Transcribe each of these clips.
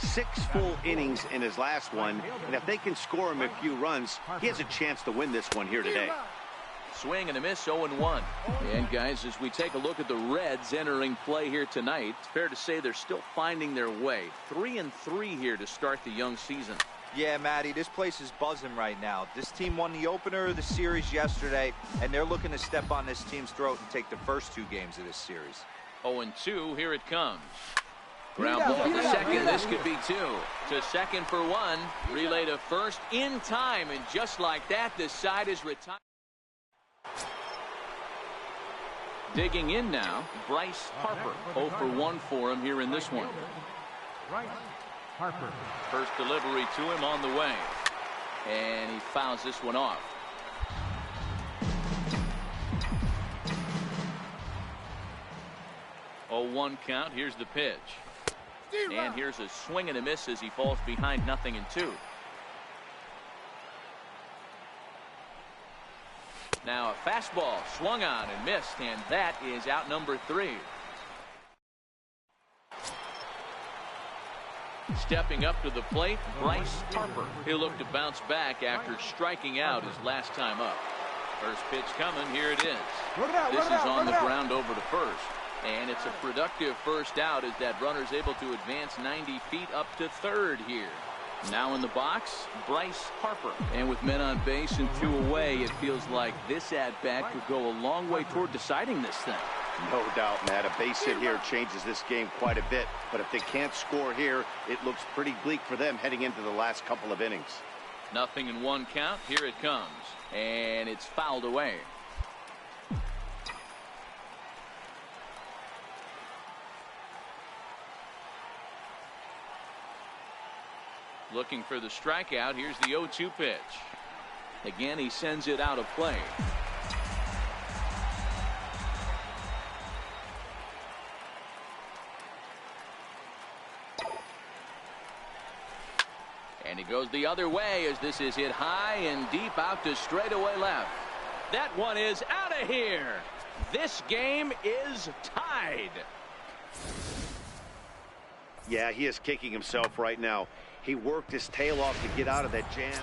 6 full innings in his last one, and if they can score him a few runs, he has a chance to win this one here today. Swing and a miss, 0-1. And guys, as we take a look at the Reds entering play here tonight, it's fair to say they're still finding their way. 3-3 here to start the young season. Yeah, Matty, this place is buzzing right now. This team won the opener of the series yesterday, and they're looking to step on this team's throat and take the first 2 games of this series. 0-2, here it comes. Ground ball to second. This could be 2. To second for 1. Relay to first in time, and just like that, the side is retired. Digging in now, Bryce Harper. 0 for 1 for him here in this one. Harper. First delivery to him on the way. And he fouls this one off. Oh, 1 count. Here's the pitch. And here's a swing and a miss as he falls behind 0-2. Now a fastball swung on and missed, and that is out number 3. Stepping up to the plate, Bryce Harper. He'll look to bounce back after striking out his last time up. First pitch coming. Here it is. This is on the ground over to first. And it's a productive first out as that runner's able to advance 90 feet up to third here. Now in the box, Bryce Harper. And with men on base and 2 away, it feels like this at-bat could go a long way toward deciding this thing. No doubt, Matt. A base hit here changes this game quite a bit. But if they can't score here, it looks pretty bleak for them heading into the last couple of innings. 0-1 count. Here it comes. And it's fouled away. Looking for the strikeout. Here's the 0-2 pitch. Again, he sends it out of play. And he goes the other way as this is hit high and deep out to straightaway left. That one is out of here. This game is tied. Yeah, he is kicking himself right now. He worked his tail off to get out of that jam.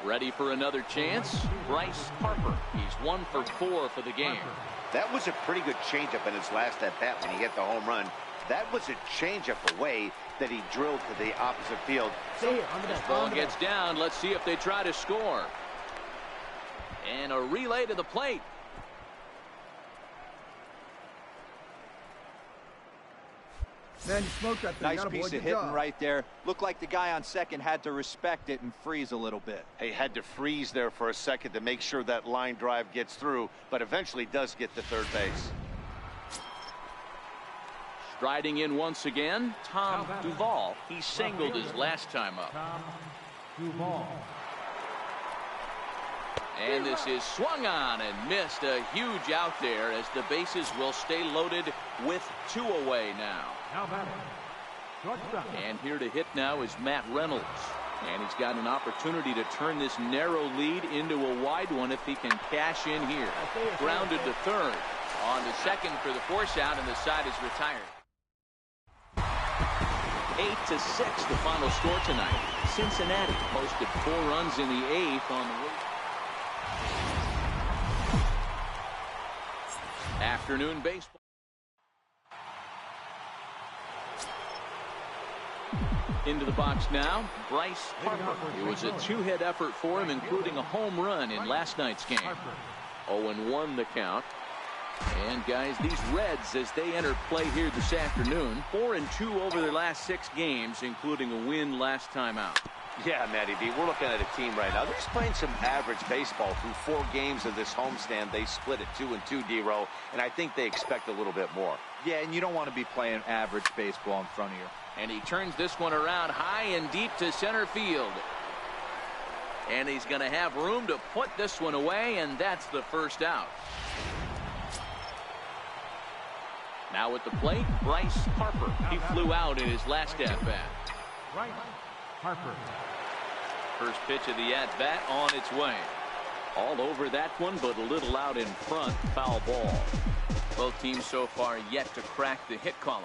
Ready for another chance? Bryce Harper. He's 1 for 4 for the game. That was a pretty good changeup in his last at-bat when he hit the home run. That was a changeup away that he drilled to the opposite field. This ball gets down. Let's see if they try to score. And a relay to the plate. Man, you smoked that thing. Nice piece of hitting right there. Looked like the guy on second had to respect it and freeze a little bit. He had to freeze there for a second to make sure that line drive gets through, but eventually does get to third base. Striding in once again, Tom Duvall. He singled his last time up. Tom Duvall. And this is swung on and missed. A huge out there as the bases will stay loaded with 2 away now. And here to hit now is Matt Reynolds. And he's got an opportunity to turn this narrow lead into a wide one if he can cash in here. Grounded to third. On to second for the force out, and the side is retired. 8-6 the final score tonight. Cincinnati posted 4 runs in the 8th on the way. Afternoon baseball. Into the box now, Bryce Harper. It was a 2-hit effort for him, including a home run in last night's game. 0-1 the count. And guys, these Reds, as they enter play here this afternoon, 4-2 over their last 6 games, including a win last time out. Yeah, Matty B, we're looking at a team right now. They're just playing some average baseball through 4 games of this homestand. They split at 2-2, D-Row, and I think they expect a little bit more. Yeah, and you don't want to be playing average baseball in front of you. And he turns this one around high and deep to center field. And he's going to have room to put this one away, and that's the first out. Now at the plate, Bryce Harper. He flew out in his last at-bat. Bryce Harper. First pitch of the at-bat on its way. All over that one, but a little out in front. Foul ball. Both teams so far yet to crack the hit column.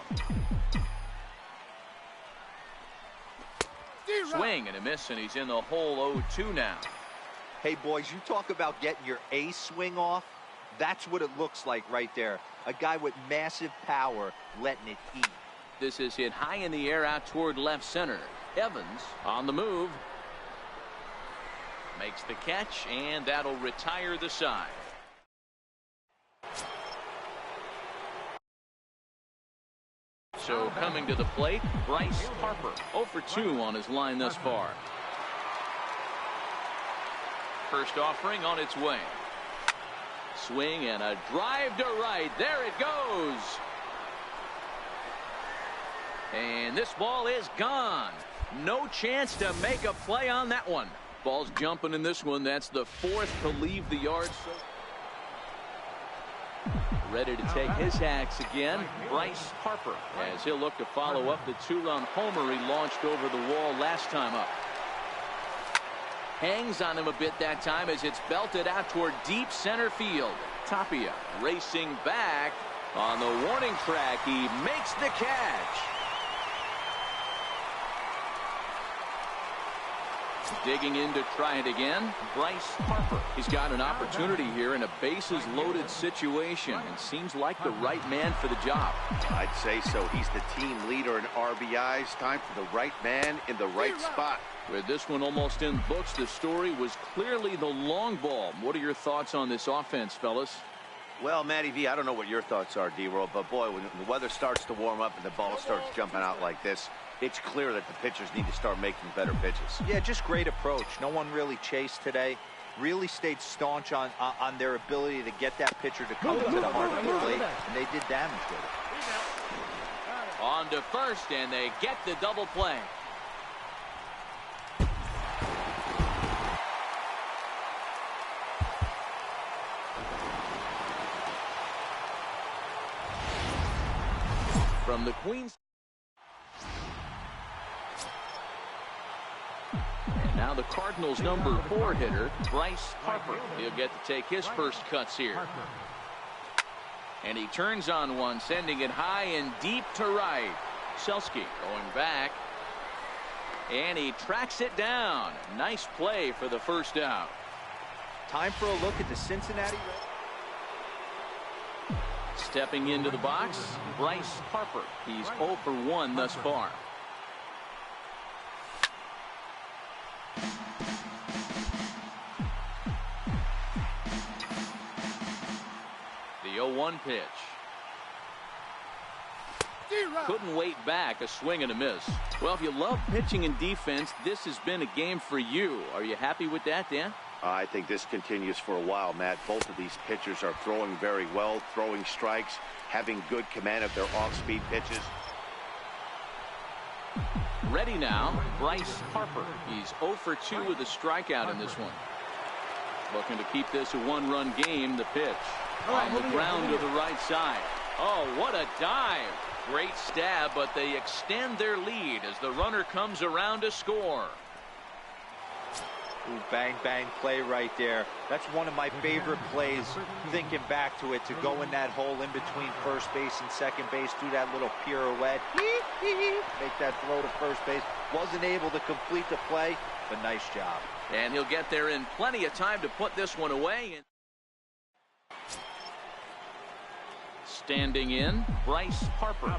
Swing and a miss, and he's in the hole 0-2 now. Hey, boys, you talk about getting your A swing off. That's what it looks like right there. A guy with massive power letting it eat. This is hit high in the air out toward left center. Evans on the move. Makes the catch, and that'll retire the side. So coming to the plate, Bryce Harper. 0 for 2 on his line thus far. First offering on its way. Swing and a drive to right. There it goes. And this ball is gone. No chance to make a play on that one. Ball's jumping in this one. That's the 4th to leave the yard. Ready to take his hacks again, Bryce Harper, as he'll look to follow up the 2-run homer he launched over the wall last time up. Hangs on him a bit that time as it's belted out toward deep center field. Tapia racing back on the warning track. He makes the catch. Digging in to try it again, Bryce Harper. He's got an opportunity here in a bases-loaded situation and seems like the right man for the job. I'd say so. He's the team leader in RBIs. Time for the right man in the right spot. With this one almost in books, the story was clearly the long ball. What are your thoughts on this offense, fellas? Well, Matty V, I don't know what your thoughts are, D-Roll, but boy, when the weather starts to warm up and the ball starts jumping out like this, it's clear that the pitchers need to start making better pitches. Yeah, just great approach. No one really chased today. Really stayed staunch on their ability to get that pitcher to come to the heart of the plate, and they did damage with it. On to first, and they get the double play. From the Queens. And now the Cardinals' number 4 hitter, Bryce Harper. He'll get to take his first cuts here. And he turns on one, sending it high and deep to right. Selski going back. And he tracks it down. Nice play for the first out. Time for a look at the Cincinnati Reds. Stepping into the box, Bryce Harper. He's 0 for 1 thus far. The 0-1 pitch. Couldn't wait back. A swing and a miss. Well, if you love pitching and defense, this has been a game for you. Are you happy with that, Dan? I think this continues for a while, Matt. Both of these pitchers are throwing very well, throwing strikes, having good command of their off-speed pitches. Ready now, Bryce Harper. He's 0 for 2 with a strikeout in this one. Looking to keep this a 1-run game. The pitch on the ground to the right side. Oh, what a dive. Great stab, but they extend their lead as the runner comes around to score. Ooh, bang, bang play right there. That's one of my favorite plays, thinking back to it, to go in that hole in between first base and second base, do that little pirouette, make that throw to first base. Wasn't able to complete the play, but nice job. And he'll get there in plenty of time to put this one away. Standing in, Bryce Harper.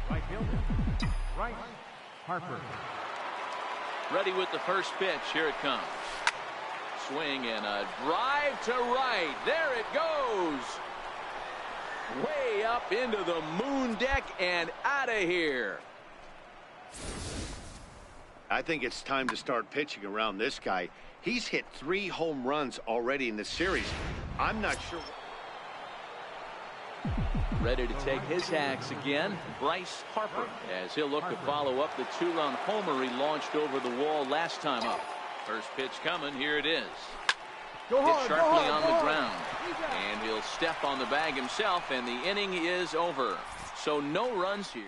Right fielder, Bryce Harper. Ready with the first pitch. Here it comes. Swing and a drive to right. There it goes. Way up into the moon deck and out of here. I think it's time to start pitching around this guy. He's hit 3 home runs already in the series. I'm not sure. Ready to take his hacks again, Bryce Harper, as he'll look to follow up the 2-run homer he launched over the wall last time up. First pitch coming. Here it is. Hit sharply on the ground. And he'll step on the bag himself, and the inning is over. So no runs here.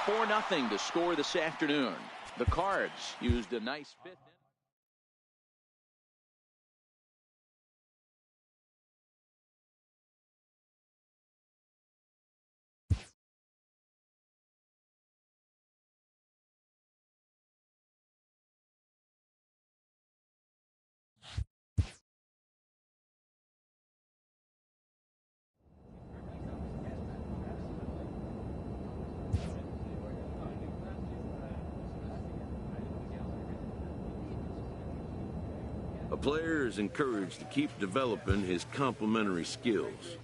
4-0 to score this afternoon. The Cards used a nice 5th. player is encouraged to keep developing his complementary skills.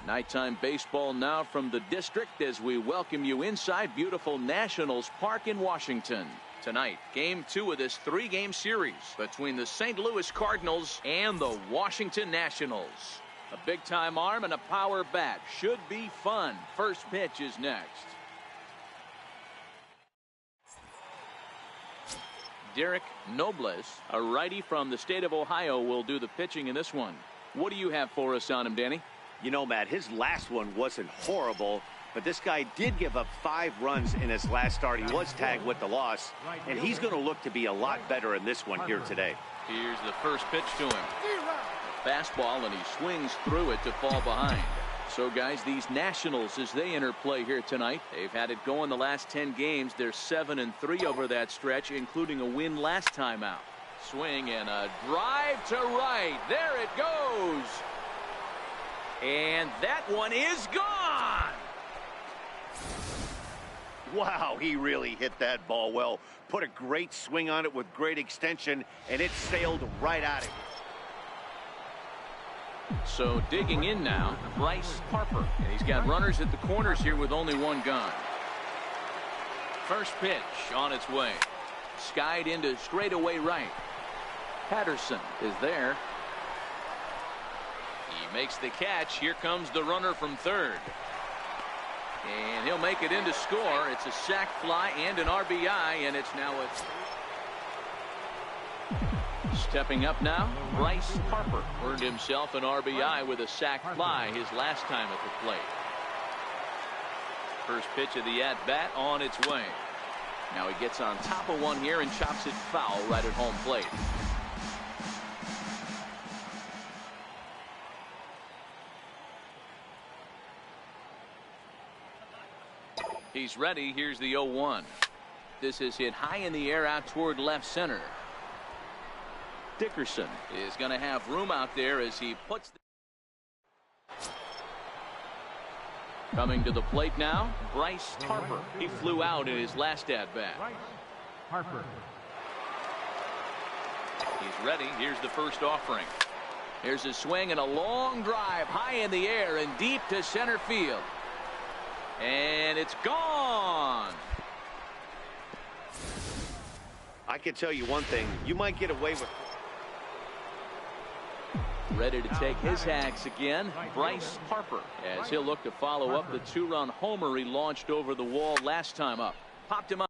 Nighttime baseball now from the district as we welcome you inside beautiful Nationals Park in Washington. Tonight, game 2 of this 3-game series between the St. Louis Cardinals and the Washington Nationals. A big-time arm and a power bat. Should be fun. First pitch is next. Derek Nobles, a righty from the state of Ohio, will do the pitching in this one. What do you have for us on him, Danny? You know, Matt, his last one wasn't horrible, but this guy did give up 5 runs in his last start. He was tagged with the loss, and he's going to look to be a lot better in this one here today. Here's the first pitch to him. Fastball, and he swings through it to fall behind. So, guys, these Nationals, as they enter play here tonight, they've had it going the last 10 games. They're 7-3 over that stretch, including a win last time out. Swing and a drive to right. There it goes. And that one is gone. Wow, he really hit that ball well. Put a great swing on it with great extension, and it sailed right out of it. So digging in now, Bryce Harper. And he's got runners at the corners here with only one gone. First pitch on its way. Skied into straightaway right. Patterson is there. He makes the catch. Here comes the runner from third. And he'll make it in to score. It's a sac fly and an RBI, and it's now a... Stepping up now, Bryce Harper earned himself an RBI with a sac fly his last time at the plate. First pitch of the at-bat on its way. Now he gets on top of one here and chops it foul right at home plate. He's ready. Here's the 0-1. This is hit high in the air out toward left center. Dickerson is going to have room out there as he puts coming to the plate now, Bryce Harper. He flew out in his last at-bat. Harper. He's ready. Here's the first offering. Here's a swing and a long drive high in the air and deep to center field. And it's gone. I can tell you one thing. You might get away with... Ready to take his hacks again, Bryce Harper, as he'll look to follow up the 2-run homer he launched over the wall last time up. Popped him up.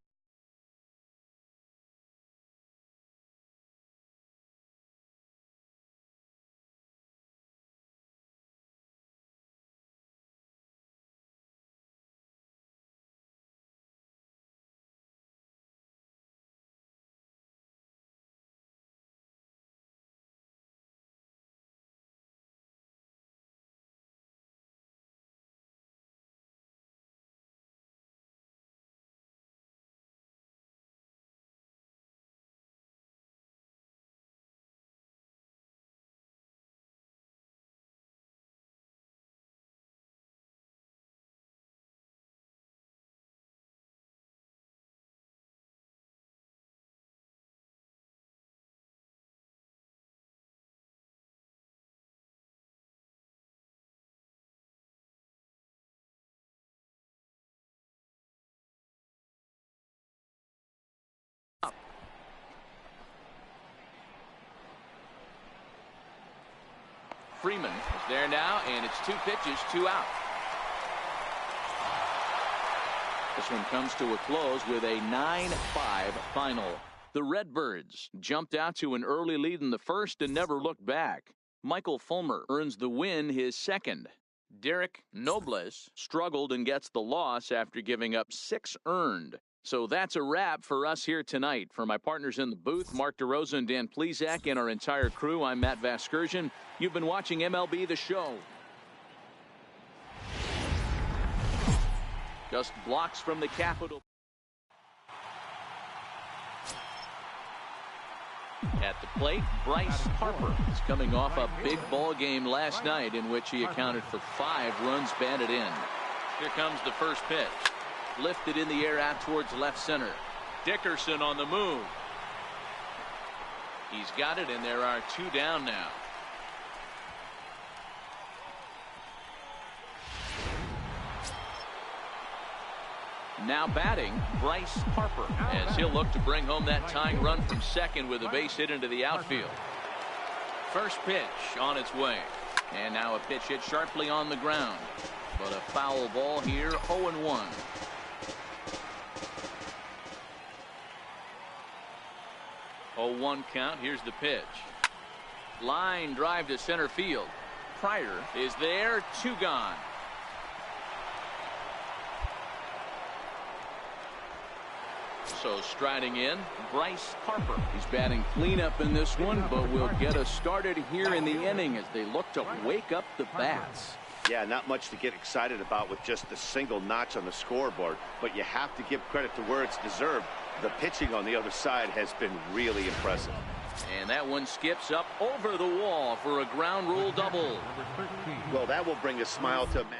Freeman is there now, and it's 2 pitches, 2 out. This one comes to a close with a 9-5 final. The Redbirds jumped out to an early lead in the first and never looked back. Michael Fulmer earns the win, his second. Derek Nobles struggled and gets the loss after giving up 6 earned. So that's a wrap for us here tonight. For my partners in the booth, Mark DeRosa and Dan Plesac, and our entire crew, I'm Matt Vasgersian. You've been watching MLB The Show. Just blocks from the Capitol. At the plate, Bryce Harper is coming off a big ball game last night in which he accounted for 5 runs batted in. Here comes the first pitch. Lifted in the air out towards left center. Dickerson on the move. He's got it, and there are 2 down now. Now batting, Bryce Harper, as he'll look to bring home that tying run from second with a base hit into the outfield. First pitch on its way. And now a pitch hit sharply on the ground. But a foul ball here, 0-1. 0-1 count. Here's the pitch. Line drive to center field. Pryor is there. 2 gone. So striding in, Bryce Harper. He's batting cleanup in this one, but will get us started here in the inning as they look to wake up the bats. Yeah, not much to get excited about with just a single notch on the scoreboard, but you have to give credit to where it's deserved. The pitching on the other side has been really impressive. And that one skips up over the wall for a ground rule double. Well, that will bring a smile to men.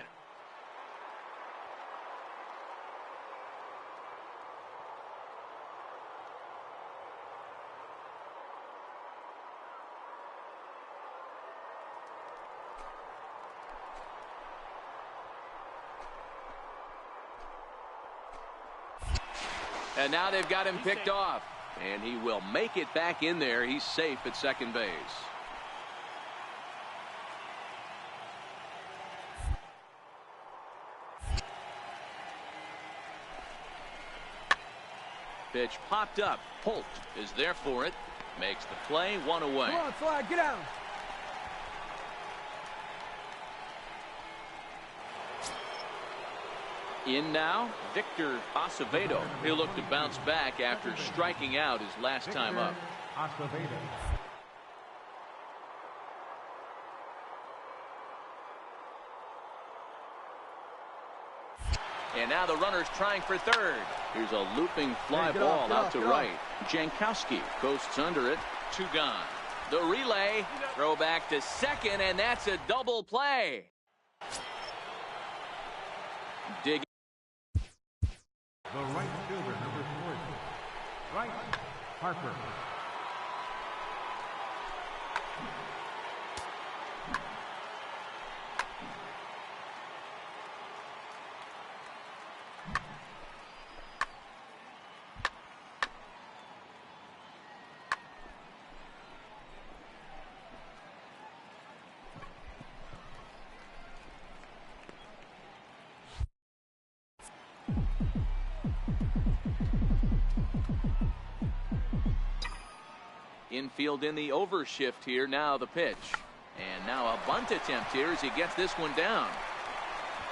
And now they've got him picked off. And he will make it back in there. He's safe at second base. Pitch popped up. Holt is there for it. Makes the play, 1 away. Come on, Flag, get out. In now, Victor Acevedo. He'll look to bounce back after striking out his last time up. Acevedo. And now the runner's trying for third. Here's a looping fly ball out to right. Jankowski coasts under it. 2 gone. The relay, throw back to second, and that's a double play. Dig. The right fielder, number 40. Bryce Harper. Infield in the overshift here. Now the pitch. And now a bunt attempt here as he gets this one down.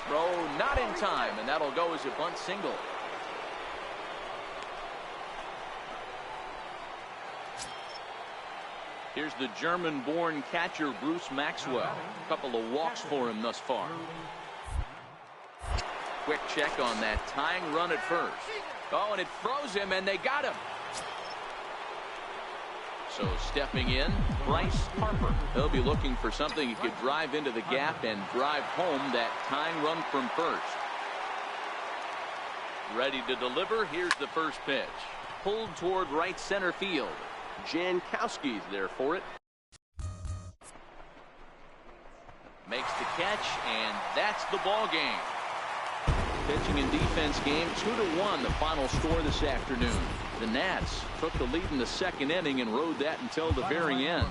Throw not in time, and that'll go as a bunt single. Here's the German-born catcher Bruce Maxwell. A couple of walks for him thus far. Quick check on that tying run at first. Oh, and it froze him, and they got him. So stepping in, Bryce Harper. He'll be looking for something he could drive into the gap and drive home that tying run from first. Ready to deliver. Here's the first pitch. Pulled toward right center field. Jankowski's there for it. Makes the catch, and that's the ball game. Pitching and defense game, 2-1 the final score this afternoon. The Nats took the lead in the second inning and rode that until the very end.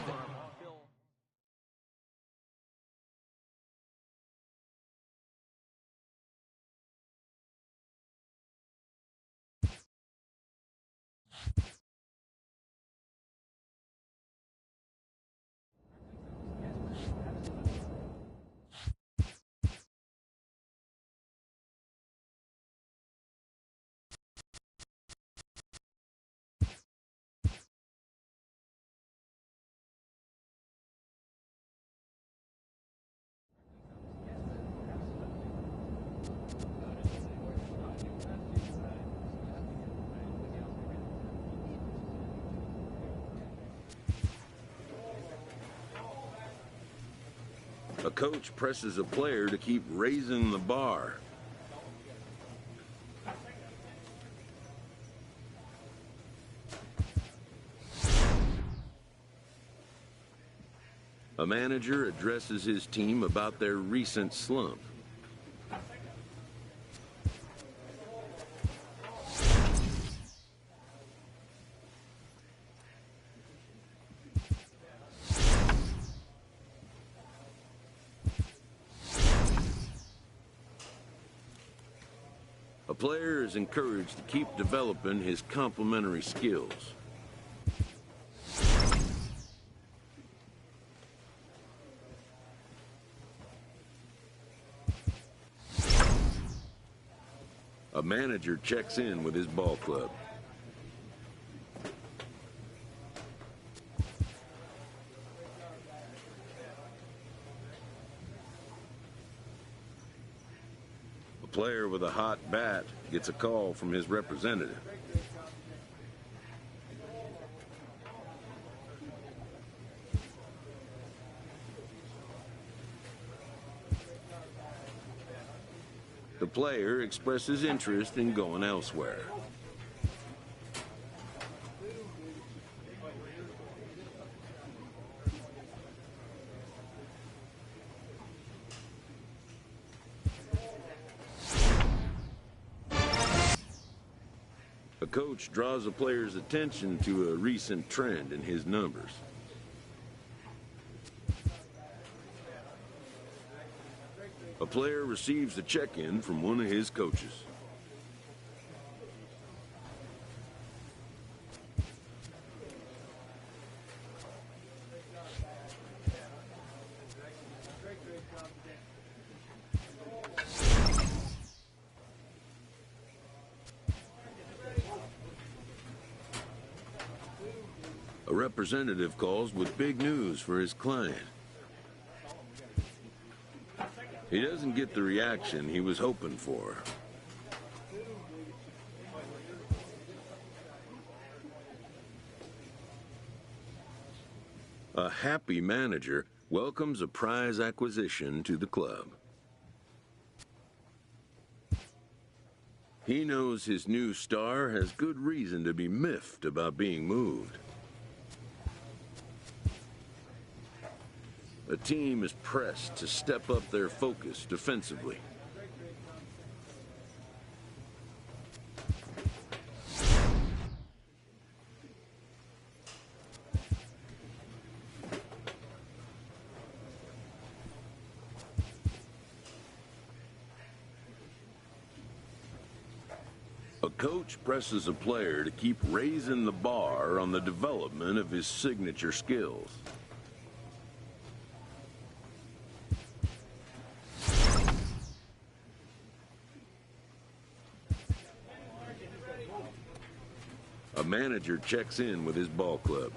A coach presses a player to keep raising the bar. A manager addresses his team about their recent slump. A player is encouraged to keep developing his complementary skills. A manager checks in with his ball club. A player with a hot bat gets a call from his representative. The player expresses interest in going elsewhere. A coach draws a player's attention to a recent trend in his numbers. A player receives a check-in from one of his coaches. A representative calls with big news for his client. He doesn't get the reaction he was hoping for. A happy manager welcomes a prize acquisition to the club. He knows his new star has good reason to be miffed about being moved. A team is pressed to step up their focus defensively. A coach presses a player to keep raising the bar on the development of his signature skills. A manager checks in with his ball club.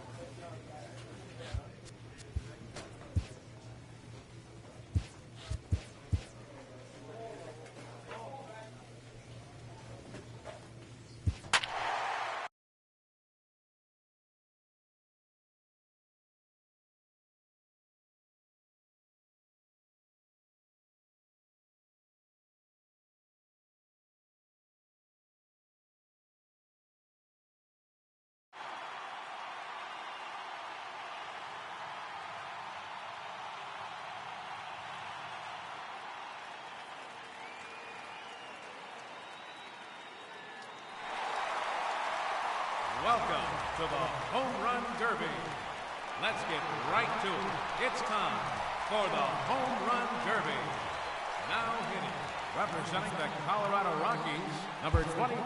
Welcome to the Home Run Derby. Let's get right to it. It's time for the Home Run Derby. Now hitting, representing the Colorado Rockies, number 23.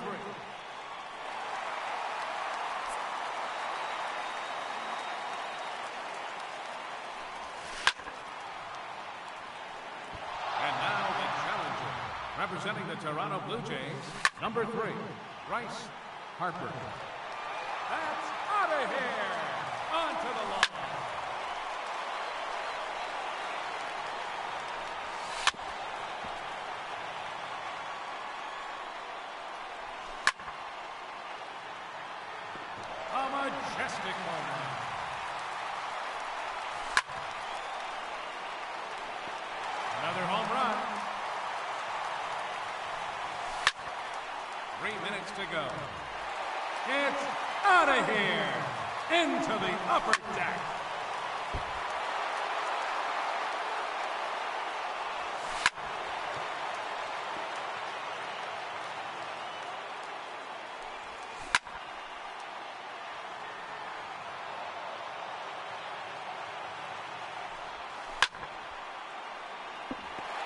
And now the challenger, representing the Toronto Blue Jays, number 3, Bryce Harper. That's out of here. Onto the line. A majestic home run. 3 minutes to go. It's out of here into the upper deck.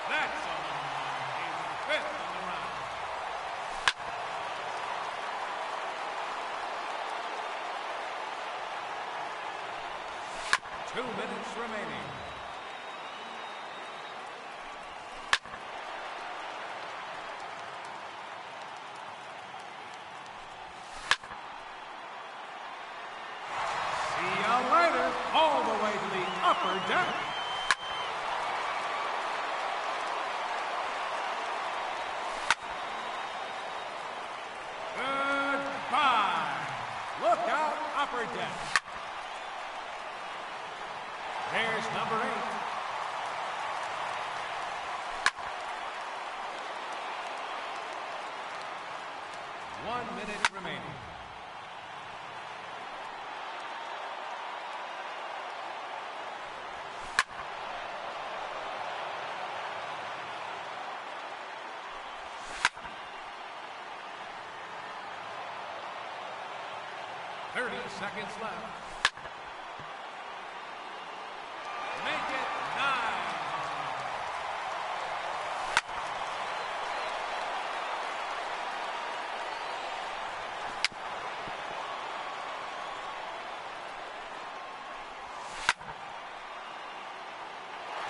That's a home run. His 5th on the round. Two minutes remaining. See ya later. All the way to the upper deck. Goodbye. Look out, upper deck. There's number 8. One minute remaining. Seconds left. Make it 9.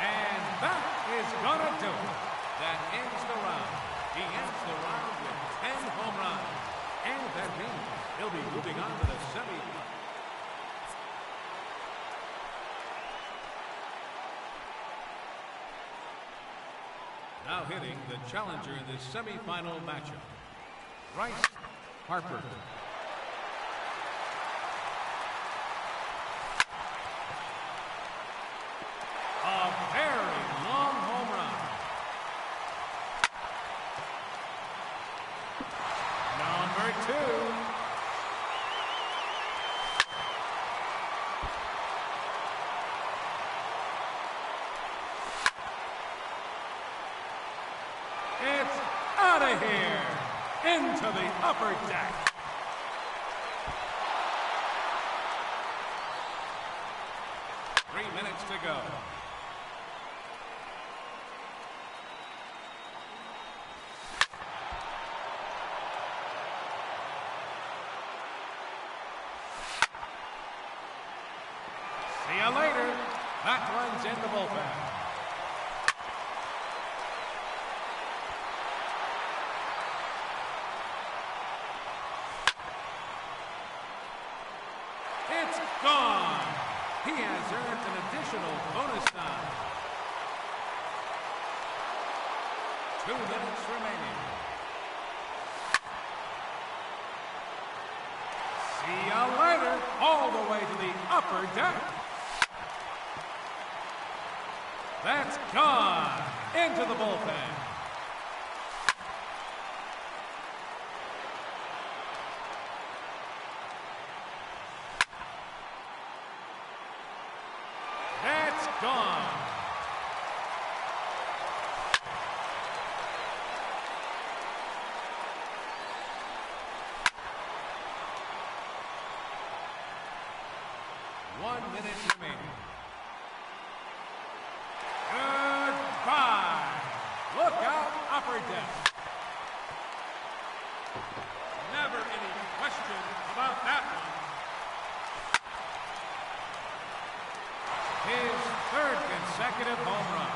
And that is gonna do it. That ends the round. He ends the round with 10 home runs. And that means he'll be moving on to the semifinals. Now hitting the challenger in this semifinal matchup, Bryce Harper. A very long home run. Number 2. It's out of here into the upper deck. Three minutes to go. See you later. That one's in the bullpen. It's gone. He has earned an additional bonus time. 2 minutes remaining. See ya later. All the way to the upper deck. That's gone into the bullpen. That's gone. One minute remaining. Goodbye. Look out, upper deck. Never any question about that one. His 3rd consecutive home run.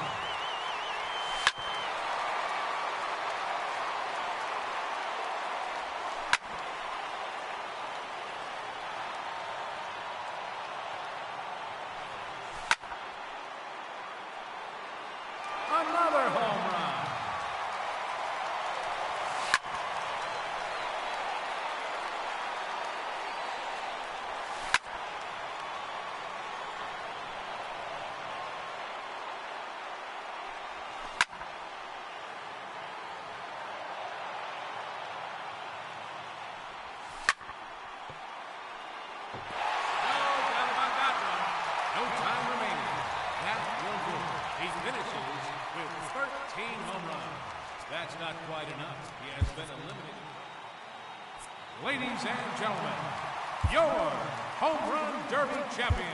Another home run. been eliminated. Ladies and gentlemen, your Home Run Derby champion.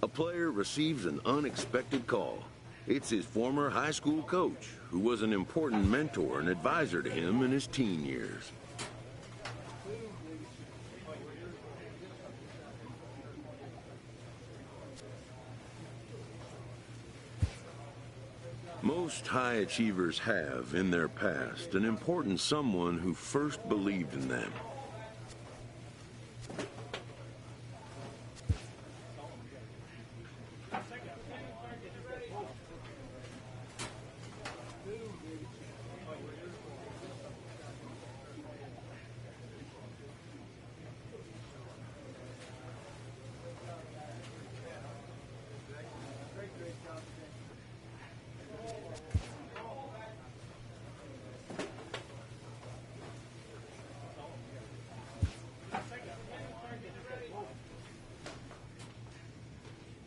A player receives an unexpected call. It's his former high school coach, who was an important mentor and advisor to him in his teen years. Most high achievers have, in their past, an important someone who first believed in them.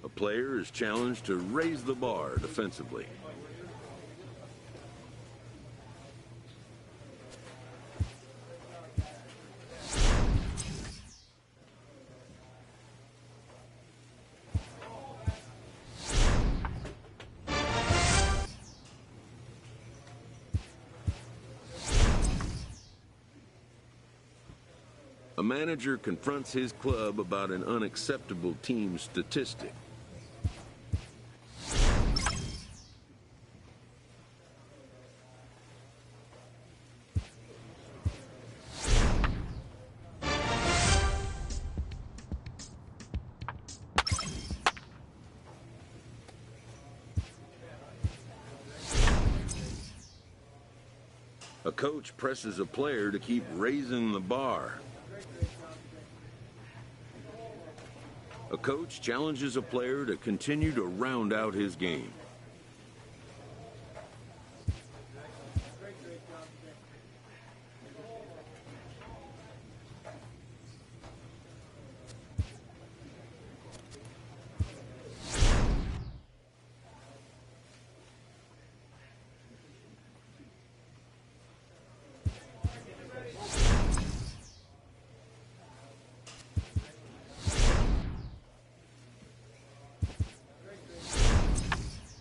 A player is challenged to raise the bar defensively. A manager confronts his club about an unacceptable team statistic. A coach presses a player to keep raising the bar. A coach challenges a player to continue to round out his game.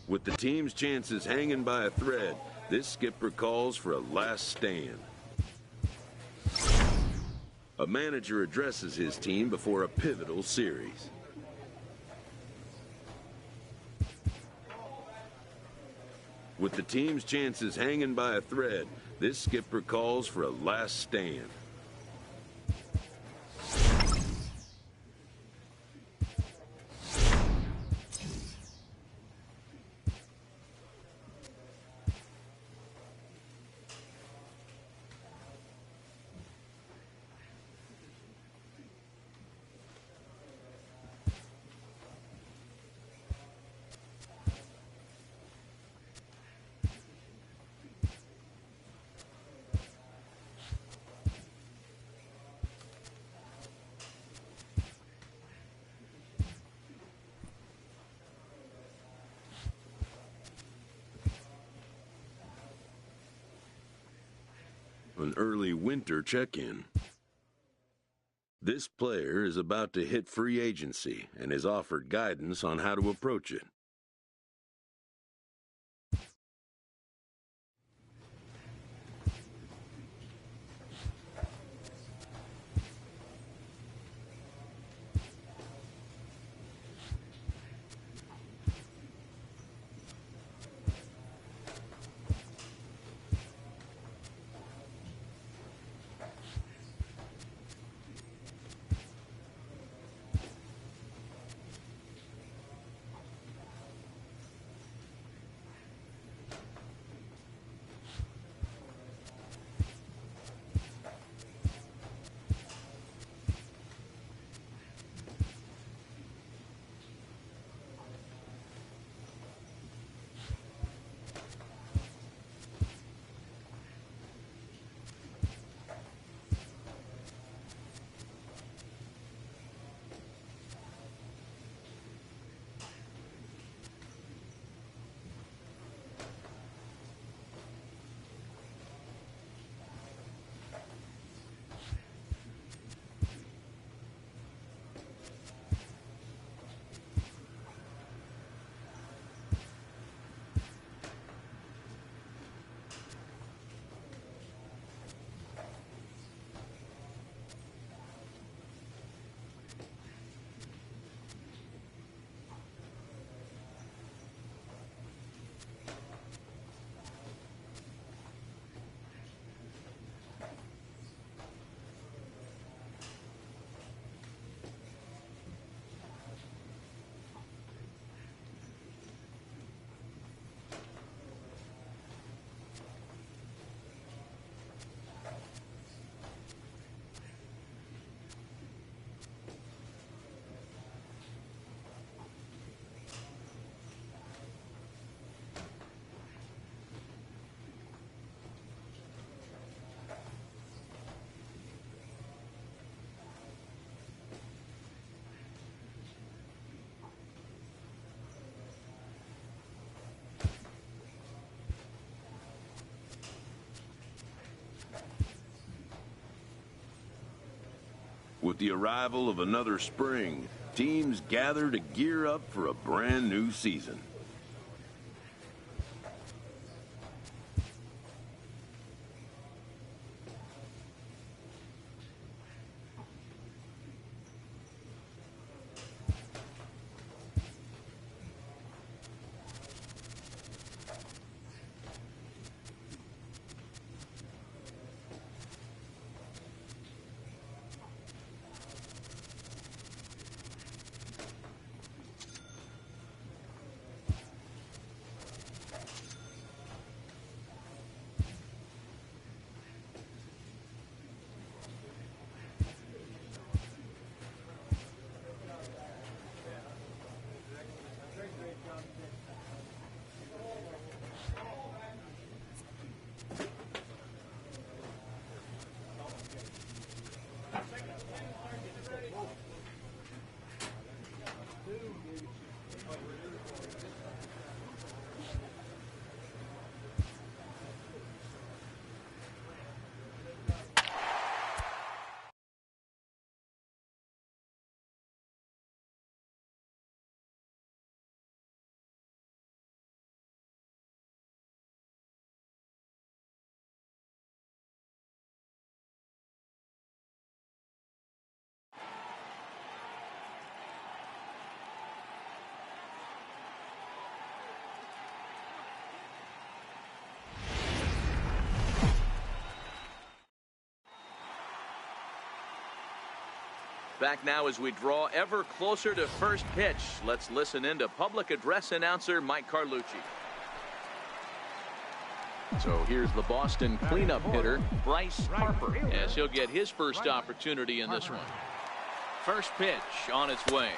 With the team's chances hanging by a thread, this skipper calls for a last stand. A manager addresses his team before a pivotal series. With the team's chances hanging by a thread, this skipper calls for a last stand. An early winter check-in. This player is about to hit free agency and is offered guidance on how to approach it. With the arrival of another spring, teams gather to gear up for a brand new season. Back now as we draw ever closer to first pitch. Let's listen in to public address announcer Mike Carlucci. So here's the Boston cleanup hitter, Bryce Harper, as he'll get his first opportunity in this one. First pitch on its way.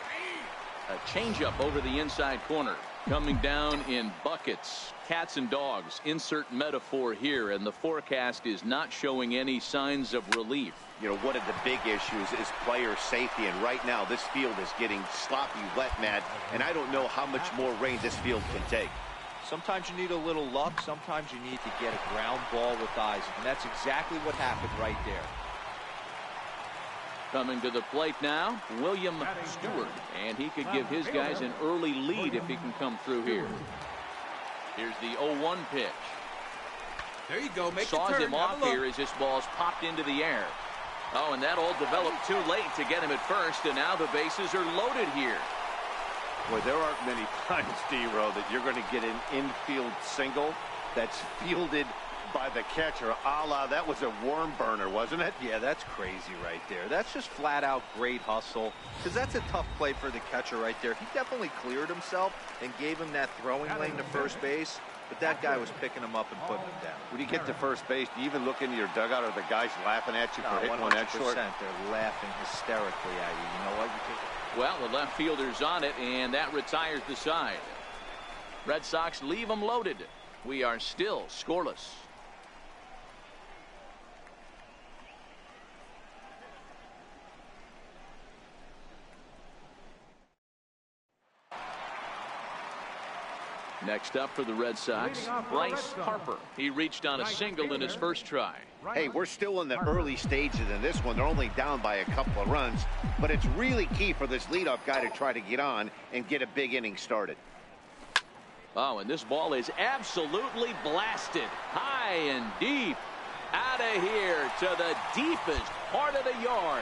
A changeup over the inside corner. Coming down in buckets, cats and dogs, insert metaphor here, and the forecast is not showing any signs of relief. You know, one of the big issues is player safety, and right now this field is getting sloppy wet, Matt, and I don't know how much more rain this field can take. Sometimes you need a little luck, sometimes you need to get a ground ball with eyes, and that's exactly what happened right there. Coming to the plate now, William Stewart, and he could give his guys an early lead if he can come through here. Here's the 0-1 pitch. There you go, make Saws him off here as this ball's popped into the air. Oh, and that all developed too late to get him at first, and now the bases are loaded here. Boy, there aren't many times, D-Row, that you're going to get an infield single that's fielded by the catcher, a la that was a worm burner, wasn't it? Yeah, that's crazy right there. That's just flat out great hustle, because that's a tough play for the catcher right there. He definitely cleared himself and gave him that throwing lane to first base, but that guy was picking him up and putting him down. When you get to first base, do you even look into your dugout, or the guys laughing at you for hitting one that short? 100%. They're laughing hysterically at you. You know what? You take it. Well, the left fielder's on it, and that retires the side. Red Sox leave them loaded. We are still scoreless. Next up for the Red Sox, Bryce Harper. He reached on a single in his first try. Hey, we're still in the early stages in this one. They're only down by a couple of runs, but it's really key for this leadoff guy to try to get on and get a big inning started. Oh, and this ball is absolutely blasted. High and deep. Out of here to the deepest part of the yard.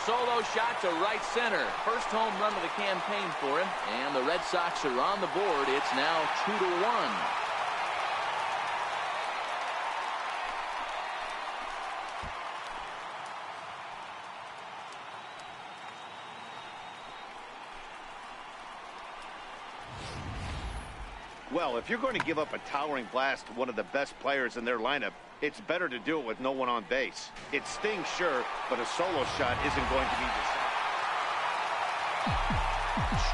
Solo shot to right center. First home run of the campaign for him. And the Red Sox are on the board. It's now 2-1. Well, if you're going to give up a towering blast to one of the best players in their lineup, it's better to do it with no one on base. It stings, sure, but a solo shot isn't going to be the same.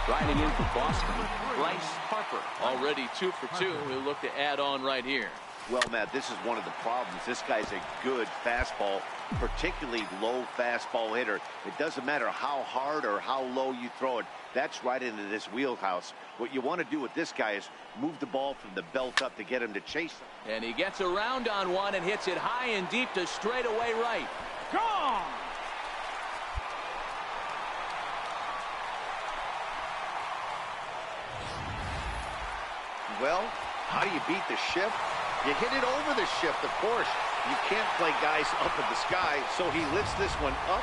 Striding in for Boston, Bryce Harper. Already 2 for 2. He'll look to add on right here. Well, Matt, this is one of the problems. This guy's a good fastball, particularly low fastball hitter. It doesn't matter how hard or how low you throw it. That's right into this wheelhouse. What you want to do with this guy is move the ball from the belt up to get him to chase him. And he gets around on one and hits it high and deep to straightaway right. Gone! Well, how do you beat the shift? You hit it over the shift, of course. You can't play guys up in the sky, so he lifts this one up.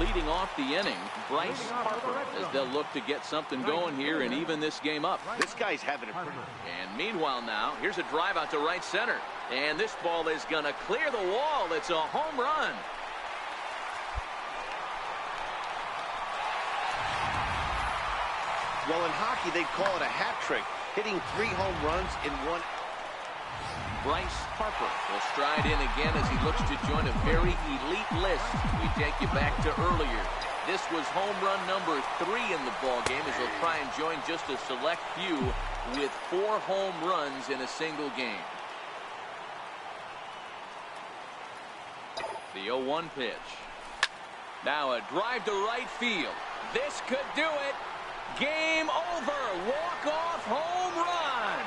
Leading off the inning, Bryce Harper, as they'll look to get something going here and even this game up. This guy's having a pretty... And meanwhile now, here's a drive out to right center. And this ball is going to clear the wall. It's a home run. Well, in hockey, they call it a hat trick, hitting 3 home runs in one. Bryce Harper will stride in again as he looks to join a very elite list. We take you back to earlier. This was home run number 3 in the ballgame as he'll try and join just a select few with 4 home runs in a single game. The 0-1 pitch. Now a drive to right field. This could do it. Game over. Walk-off home run.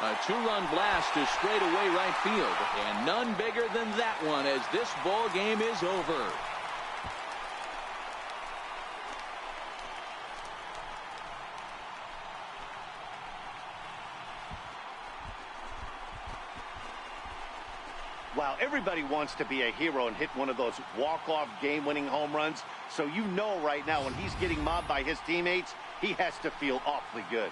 A 2-run blast to straightaway right field. And none bigger than that one as this ball game is over. Wow, everybody wants to be a hero and hit one of those walk-off game-winning home runs. So you know right now when he's getting mobbed by his teammates, he has to feel awfully good.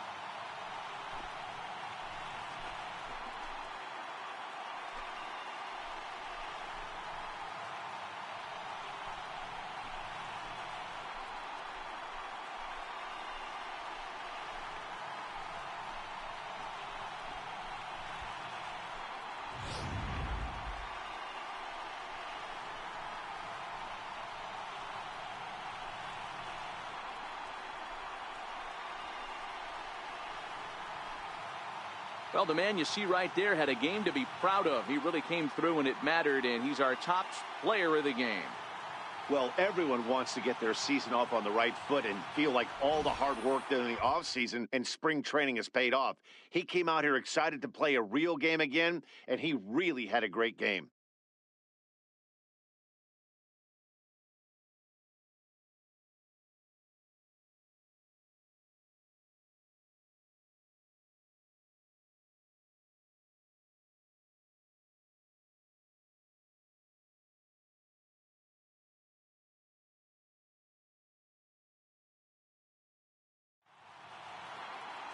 Well, the man you see right there had a game to be proud of. He really came through and it mattered, and he's our top player of the game. Well, everyone wants to get their season off on the right foot and feel like all the hard work during the offseason and spring training has paid off. He came out here excited to play a real game again, and he really had a great game.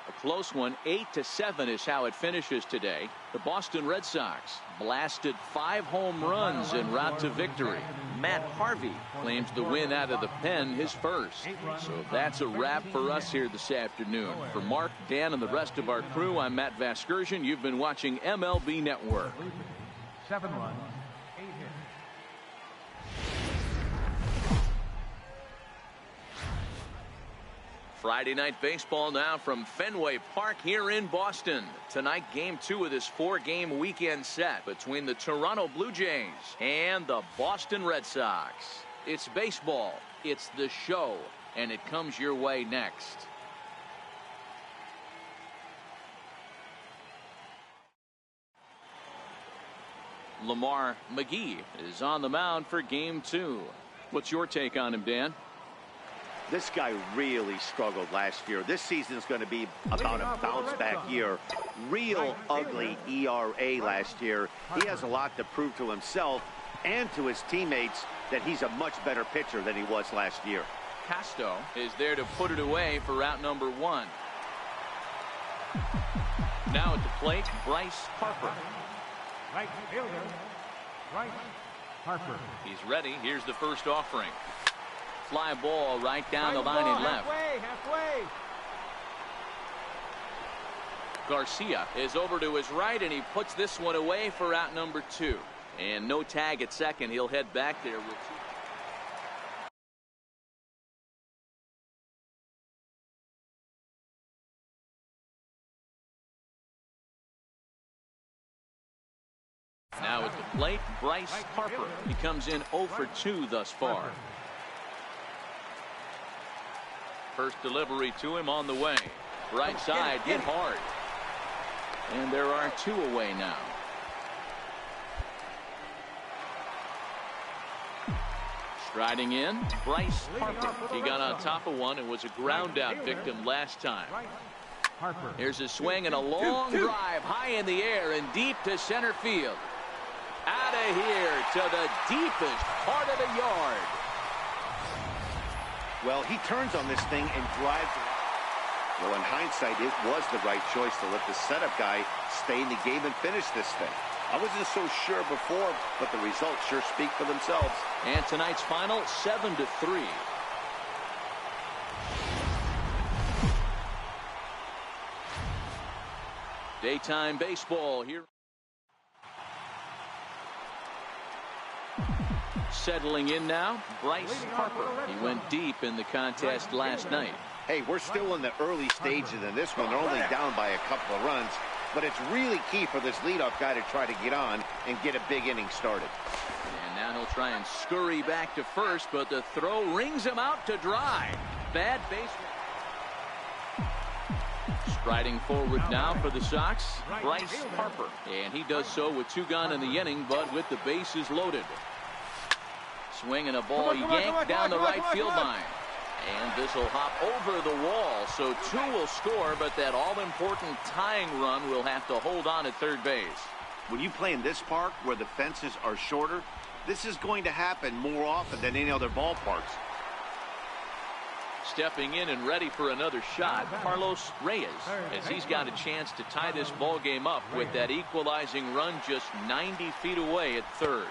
A close one, 8-7 is how it finishes today. The Boston Red Sox blasted 5 home runs en route to victory. Matt Harvey claims the win out of the pen, his first. So that's a wrap for us here this afternoon. For Mark, Dan, and the rest of our crew, I'm Matt Vasgersian. You've been watching MLB Network. 7 runs, 8 hits. Friday night baseball now from Fenway Park here in Boston. Tonight, game 2 of this 4-game weekend set between the Toronto Blue Jays and the Boston Red Sox. It's baseball, it's the show, and it comes your way next. Lamar McGee is on the mound for game 2. What's your take on him, Dan? This guy really struggled last year. This season is going to be about a bounce-back year. Real ugly ERA last year. He has a lot to prove to himself and to his teammates that he's a much better pitcher than he was last year. Casto is there to put it away for out number 1. Now at the plate, Bryce Harper. Right fielder, Bryce Harper. He's ready. Here's the first offering. Fly ball right down the line and left. Halfway. Garcia is over to his right, and he puts this one away for out number 2. And no tag at second. He'll head back there with 2. Now at the plate, Bryce Harper. He comes in 0 for 2 thus far. First delivery to him on the way. Right side, hit hard. And there are 2 away now. Striding in, Bryce Harper. He got on top of one and was a ground out victim last time. Here's a swing and a long drive high in the air and deep to center field. Out of here to the deepest part of the yard. Well, he turns on this thing and drives it. Well, in hindsight, it was the right choice to let the setup guy stay in the game and finish this thing. I wasn't so sure before, but the results sure speak for themselves. And tonight's final, 7-3. Daytime baseball here. Settling in now, Bryce Harper. He went deep in the contest last night. Hey, we're still in the early stages in this one. They're only down by a couple of runs, but it's really key for this leadoff guy to try to get on and get a big inning started. And now he'll try and scurry back to first, but the throw rings him out to dry. Bad base. Striding forward now for the Sox, Bryce Harper. And he does so with 2 gone in the inning, but with the bases loaded. Swing and a ball yanked down the right field line. And this will hop over the wall, so 2 will score, but that all-important tying run will have to hold on at third base. When you play in this park where the fences are shorter, this is going to happen more often than any other ballparks. Stepping in and ready for another shot, Carlos Reyes, as he's got a chance to tie this ball game up with that equalizing run just 90 feet away at third.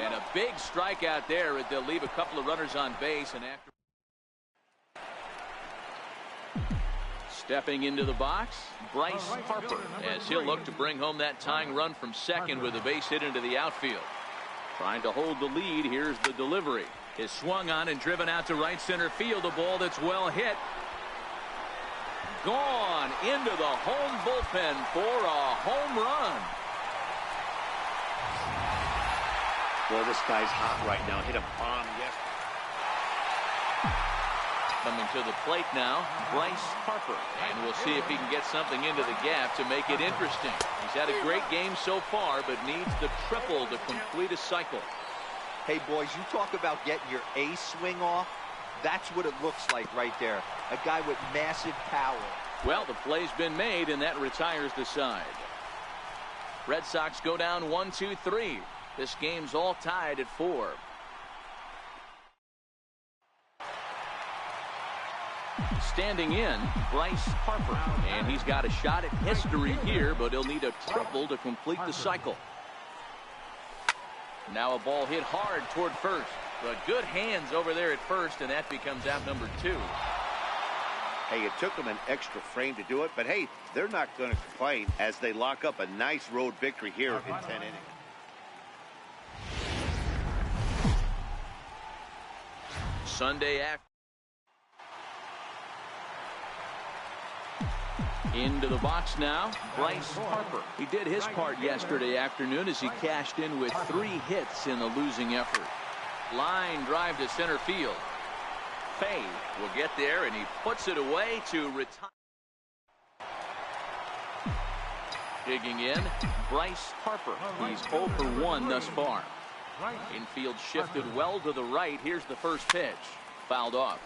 And a big strikeout there, as they'll leave a couple of runners on base. And after stepping into the box, Bryce Harper, as he'll look to bring home that tying run from second with a base hit into the outfield. Trying to hold the lead. Here's the delivery. Is swung on and driven out to right center field. A ball that's well hit. Gone into the home bullpen for a home run. Boy, this guy's hot right now. Hit a bomb yesterday. Coming to the plate now, Bryce Harper. And we'll see if he can get something into the gap to make it interesting. He's had a great game so far, but needs the triple to complete a cycle. Hey, boys, you talk about getting your ace swing off. That's what it looks like right there. A guy with massive power. Well, the play's been made, and that retires the side. Red Sox go down 1-2-3. This game's all tied at 4. Standing in, Bryce Harper. And he's got a shot at history here, but he'll need a triple to complete the cycle. Now a ball hit hard toward first, but good hands over there at first, and that becomes out number 2. Hey, it took them an extra frame to do it, but hey, they're not going to complain as they lock up a nice road victory here in 10 innings. Sunday after. Into the box now, Bryce Harper. He did his part yesterday afternoon as he cashed in with 3 hits in the losing effort. Line drive to center field. Fay will get there, and he puts it away to retire. Digging in, Bryce Harper. He's 0 for 1 thus far. Infield shifted well to the right. Here's the first pitch. Fouled off.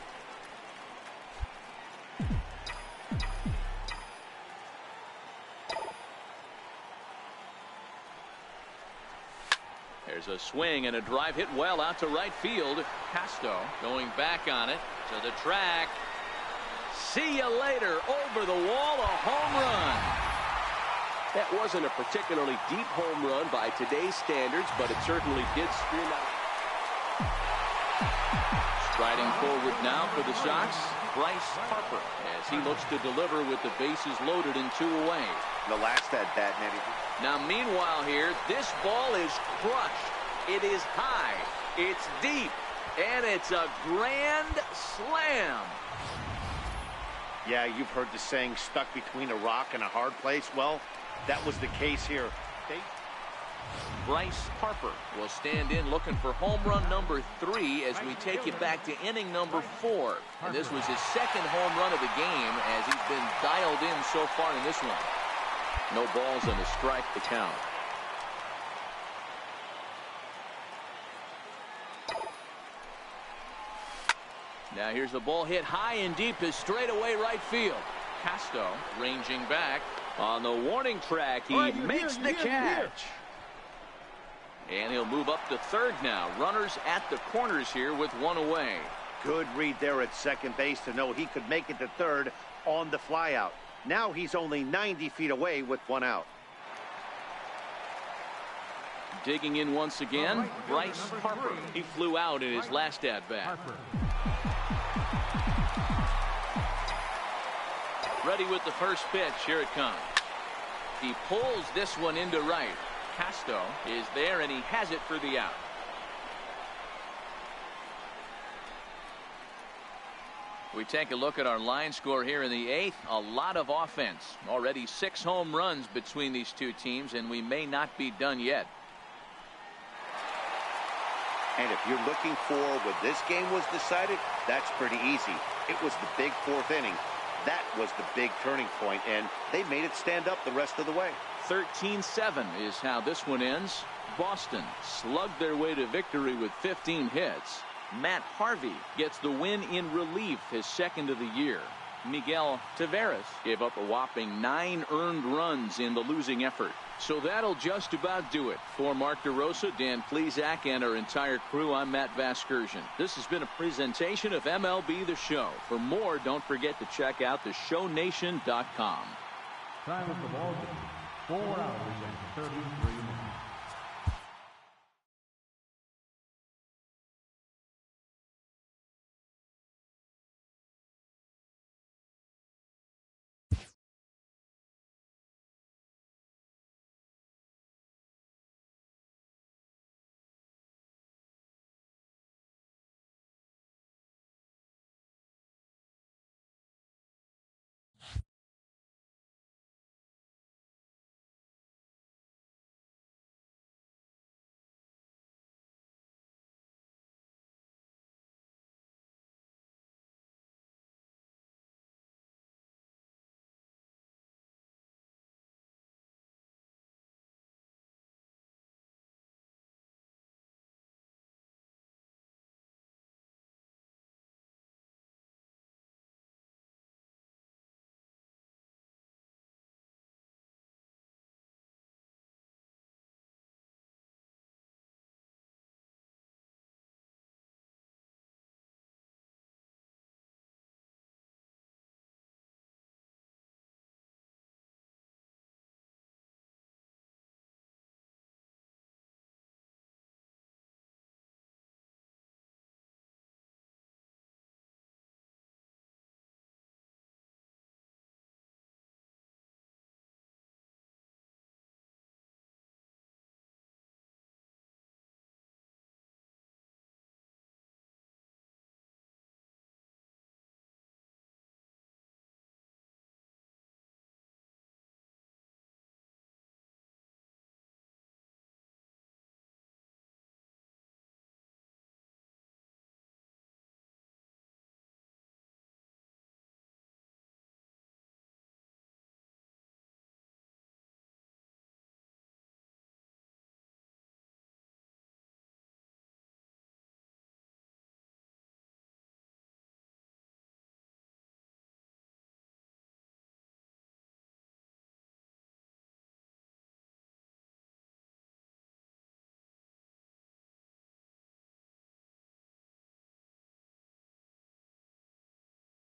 There's a swing and a drive hit well out to right field. Casto going back on it to the track. See you later. Over the wall, a home run. That wasn't a particularly deep home run by today's standards, but it certainly did scream out. Striding forward now for the Sox, Bryce Harper, as he looks to deliver with the bases loaded and 2 away. The last at bat, Nettie. Now, meanwhile here, this ball is crushed. It is high, it's deep, and it's a grand slam. Yeah, you've heard the saying, stuck between a rock and a hard place. Well, that was the case here. Bryce Harper will stand in looking for home run number 3 as we take it back to inning number 4. And this was his second home run of the game as he's been dialed in so far in this one. No balls and a strike to count. Now here's the ball hit high and deep to straightaway right field. Casto ranging back on the warning track. He makes the catch. And he'll move up to third now. Runners at the corners here with one away. Good read there at second base to know he could make it to third on the flyout. Now he's only 90 feet away with one out. Digging in once again, Bryce Harper. He flew out in his last at-bat. Ready with the first pitch. Here it comes. He pulls this one into right. Casto is there, and he has it for the out. We take a look at our line score here in the 8th. A lot of offense. Already 6 home runs between these two teams, and we may not be done yet. And if you're looking for when this game was decided, that's pretty easy. It was the big 4th inning. That was the big turning point, and they made it stand up the rest of the way. 13-7 is how this one ends. Boston slugged their way to victory with 15 hits. Matt Harvey gets the win in relief, his second of the year. Miguel Taveras gave up a whopping 9 earned runs in the losing effort. So that'll just about do it. For Mark DeRosa, Dan Plesac, and our entire crew, I'm Matt Vasgersian. This has been a presentation of MLB The Show. For more, don't forget to check out theshownation.com. Time of the ball game, 4 hours and 33 minutes.